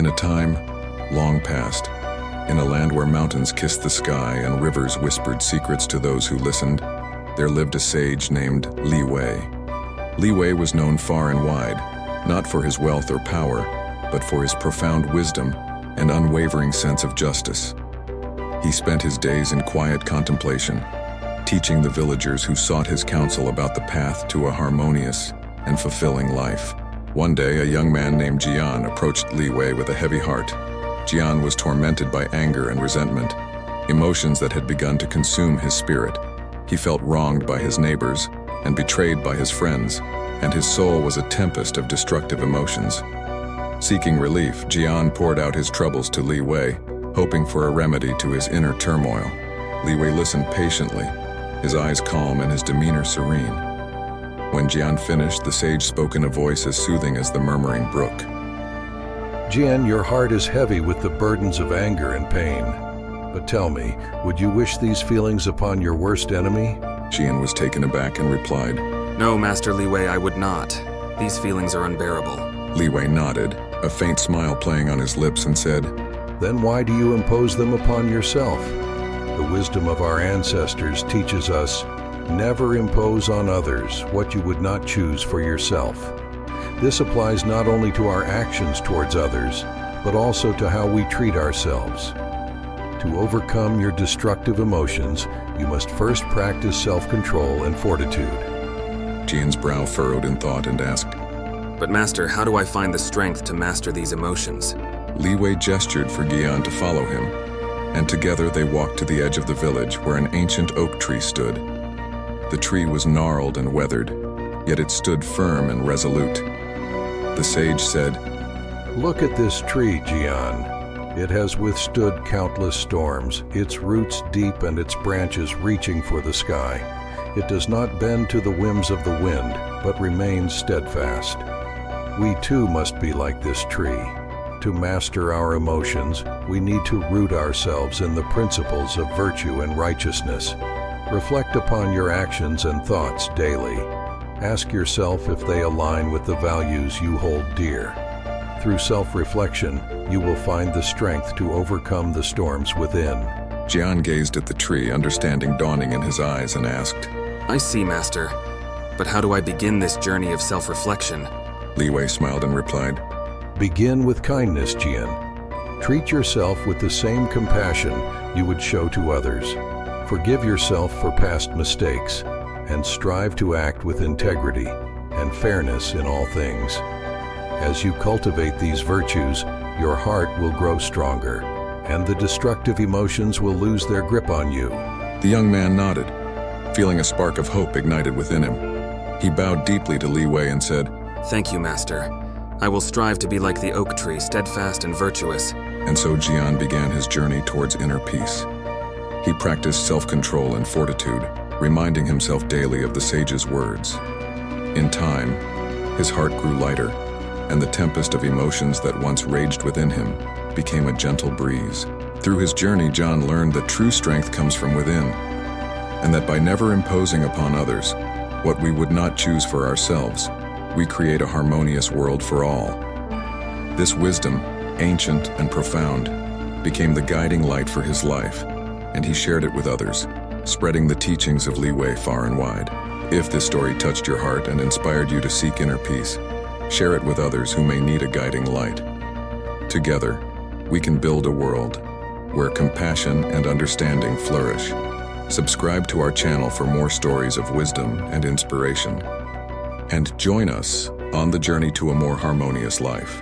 In a time long past, in a land where mountains kissed the sky and rivers whispered secrets to those who listened, there lived a sage named Li Wei. Li Wei was known far and wide, not for his wealth or power, but for his profound wisdom and unwavering sense of justice. He spent his days in quiet contemplation, teaching the villagers who sought his counsel about the path to a harmonious and fulfilling life. One day, a young man named Jian approached Li Wei with a heavy heart. Jian was tormented by anger and resentment, emotions that had begun to consume his spirit. He felt wronged by his neighbors and betrayed by his friends, and his soul was a tempest of destructive emotions. Seeking relief, Jian poured out his troubles to Li Wei, hoping for a remedy to his inner turmoil. Li Wei listened patiently, his eyes calm and his demeanor serene. When Jian finished, the sage spoke in a voice as soothing as the murmuring brook. Jian, your heart is heavy with the burdens of anger and pain. But tell me, would you wish these feelings upon your worst enemy? Jian was taken aback and replied, No, Master Li Wei, I would not. These feelings are unbearable. Li Wei nodded, a faint smile playing on his lips, and said, Then why do you impose them upon yourself? The wisdom of our ancestors teaches us, never impose on others what you would not choose for yourself. This applies not only to our actions towards others, but also to how we treat ourselves. To overcome your destructive emotions, you must first practice self-control and fortitude. Jian's brow furrowed in thought and asked, But Master, how do I find the strength to master these emotions? Li Wei gestured for Jian to follow him, and together they walked to the edge of the village where an ancient oak tree stood. The tree was gnarled and weathered, yet it stood firm and resolute. The sage said, Look at this tree, Jian. It has withstood countless storms, its roots deep and its branches reaching for the sky. It does not bend to the whims of the wind, but remains steadfast. We too must be like this tree. To master our emotions, we need to root ourselves in the principles of virtue and righteousness. Reflect upon your actions and thoughts daily. Ask yourself if they align with the values you hold dear. Through self-reflection, you will find the strength to overcome the storms within. Jian gazed at the tree, understanding dawning in his eyes, and asked, I see, Master. But how do I begin this journey of self-reflection? Li Wei smiled and replied, Begin with kindness, Jian. Treat yourself with the same compassion you would show to others. Forgive yourself for past mistakes, and strive to act with integrity and fairness in all things. As you cultivate these virtues, your heart will grow stronger, and the destructive emotions will lose their grip on you. The young man nodded, feeling a spark of hope ignited within him. He bowed deeply to Li Wei and said, Thank you, Master. I will strive to be like the oak tree, steadfast and virtuous. And so Jian began his journey towards inner peace. He practiced self-control and fortitude, reminding himself daily of the sage's words. In time, his heart grew lighter, and the tempest of emotions that once raged within him became a gentle breeze. Through his journey, Jian learned that true strength comes from within, and that by never imposing upon others what we would not choose for ourselves, we create a harmonious world for all. This wisdom, ancient and profound, became the guiding light for his life, and he shared it with others, spreading the teachings of Li Wei far and wide. If this story touched your heart and inspired you to seek inner peace, share it with others who may need a guiding light. Together, we can build a world where compassion and understanding flourish. Subscribe to our channel for more stories of wisdom and inspiration. And join us on the journey to a more harmonious life.